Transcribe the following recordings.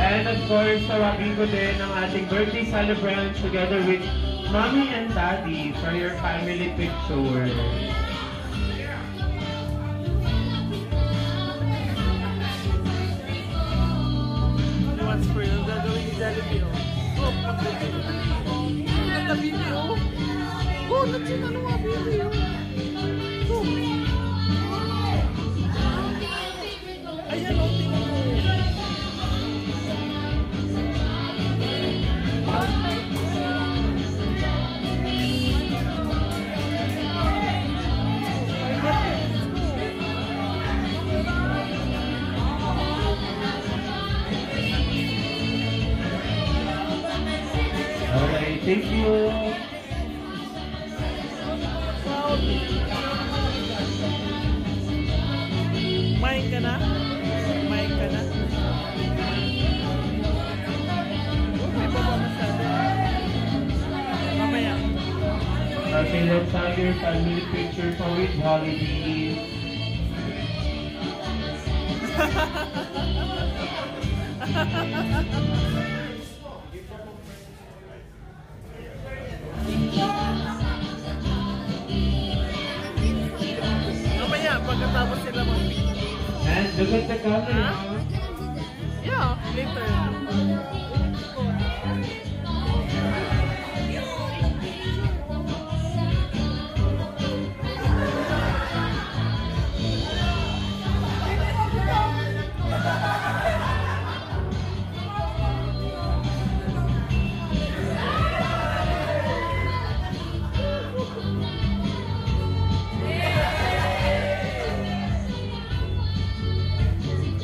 And of course, tawagin ko din ang ating birthday celebrant together with Mommy and Daddy for your family picture. Once for you, gagawin ni Jollibee, oh. Oh, maganda baby, oh. Oh, natin ano nga baby, oh. Oh. Ayan, oh, tingnan mo. Alright, thank you. Kumain ka na? Kumain ka na? May baba masyado. Mamaya. Okay, let's have your family picture for with Jollibee. Mamaya, pagkatapos sila mag-meet. And look at the camera. Yeah, later.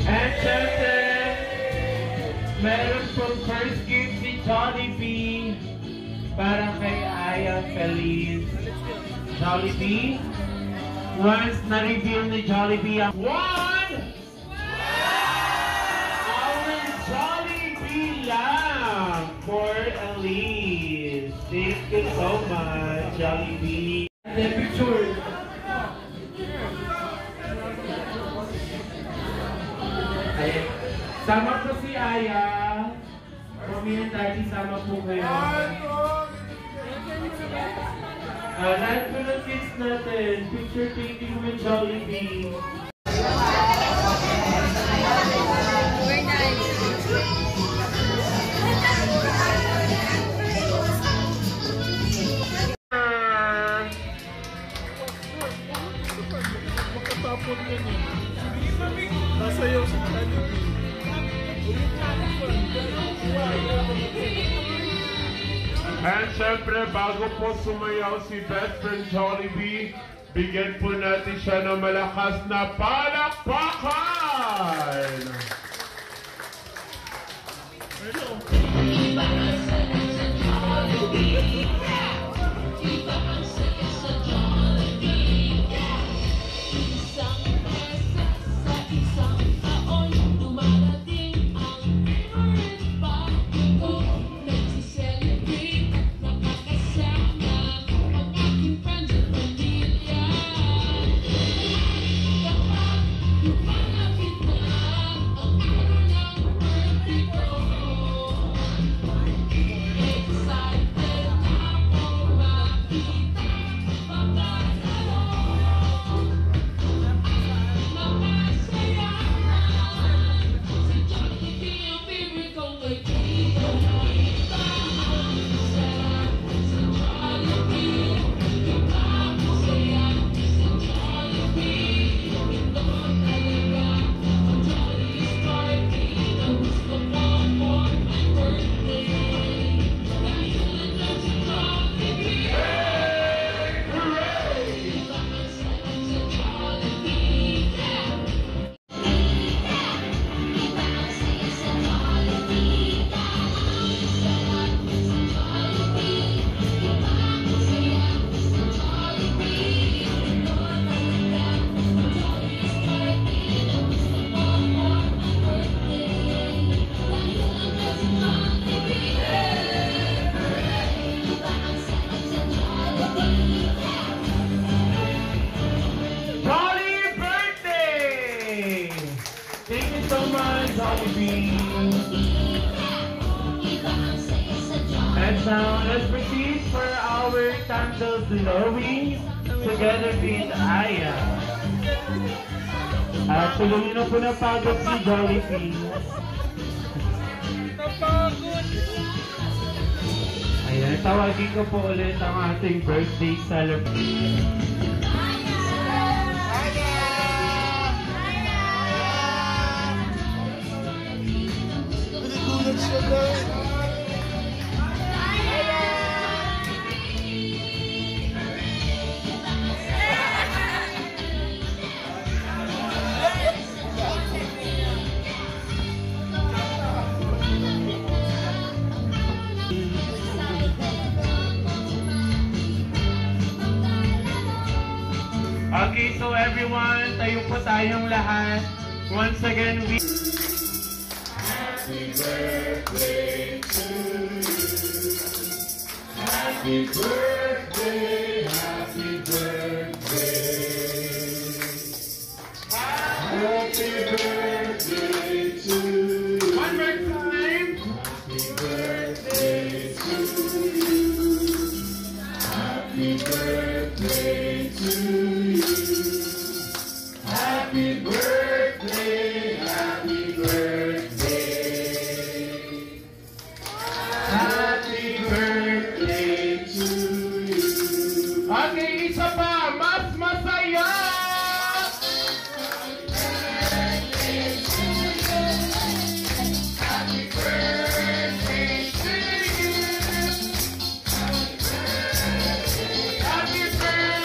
And syempre, meron pong first gift si Jollibee para kay Aya Feliz. Jollibee, once na-reveal ni Jollibee ang one! Our Jollibee lamp for Elise. Thank you so much, Jollibee. The picture. Sama po si Aya. Mommy and Daddy, sama po kayo. Lahat po ng kids natin. Picture taking with Jollibee. Very nice. Makatapon yun eh. Nasayaw sa Jollibee. And syempre, bago po sumayaw si best friend Jollibee, bigyan po natin siya ng malakas na palakpakan! Jollibee. And now, let's proceed for our candle blowing together with Aya. At tuloy na po napagod si Jollibee. Napagod. Ayan, tawagin ko po ulit ang ating birthday celebration. Okay, so everyone, tayo po tayong lahat. Once again, we... Happy birthday to you. Happy birthday, happy birthday. Happy birthday to you. One more time. Happy birthday to you. Happy birthday to you. Happy birthday, happy birthday. Happy birthday to you. Okay, isa pa, mas masaya! Happy birthday to you. Happy birthday.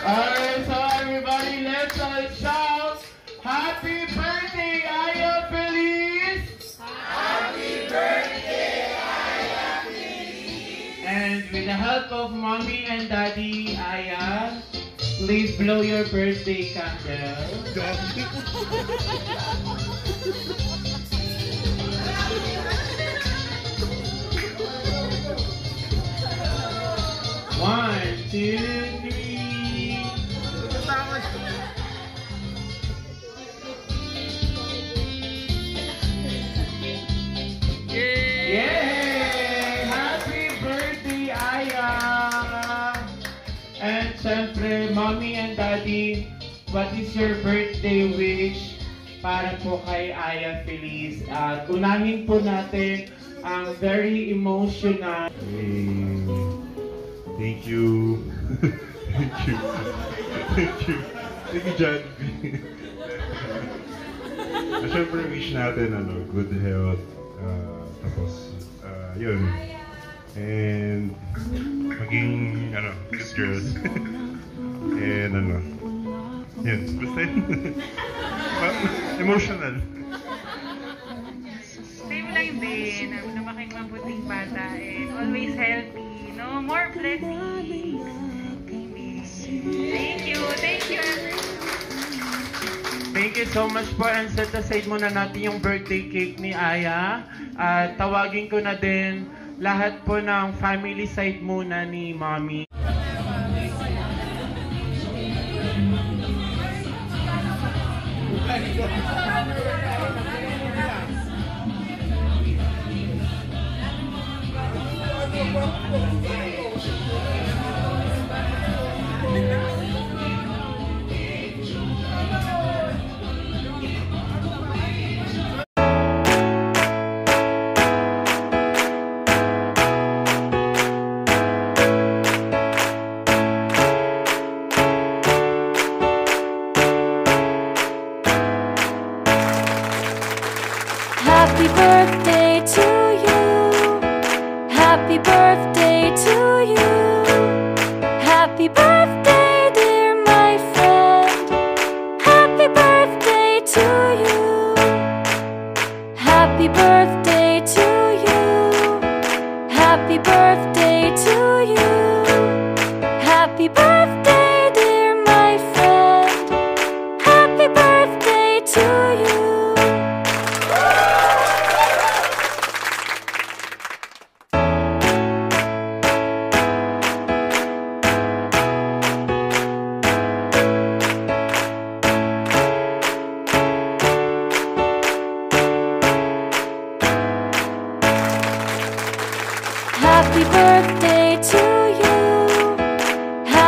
Alright, so everybody, let's all shout, Happy birthday, Aya Feliz! Happy birthday, Aya Feliz! And with the help of Mommy and Daddy, Aya, please blow your birthday candle. One, two, three. Yay! Happy birthday, Aya! And syempre, Mommy and Daddy, what is your birthday wish para po kay Aya Feliz? At unahin po natin ang very emotional. Thank you. Thank you. Thank you. Thank you, John. Siyempre, wish natin, good health. Tapos, yun. And, maging, good girls. And, yun. Basta yun. Emotional. Same lang din, na making mabuting bata and always healthy. No more blessings. Thank you everyone. Thank you so much po, and set aside muna natin yung birthday cake ni Aya. At tawagin ko na din lahat po ng family side muna ni Mommy.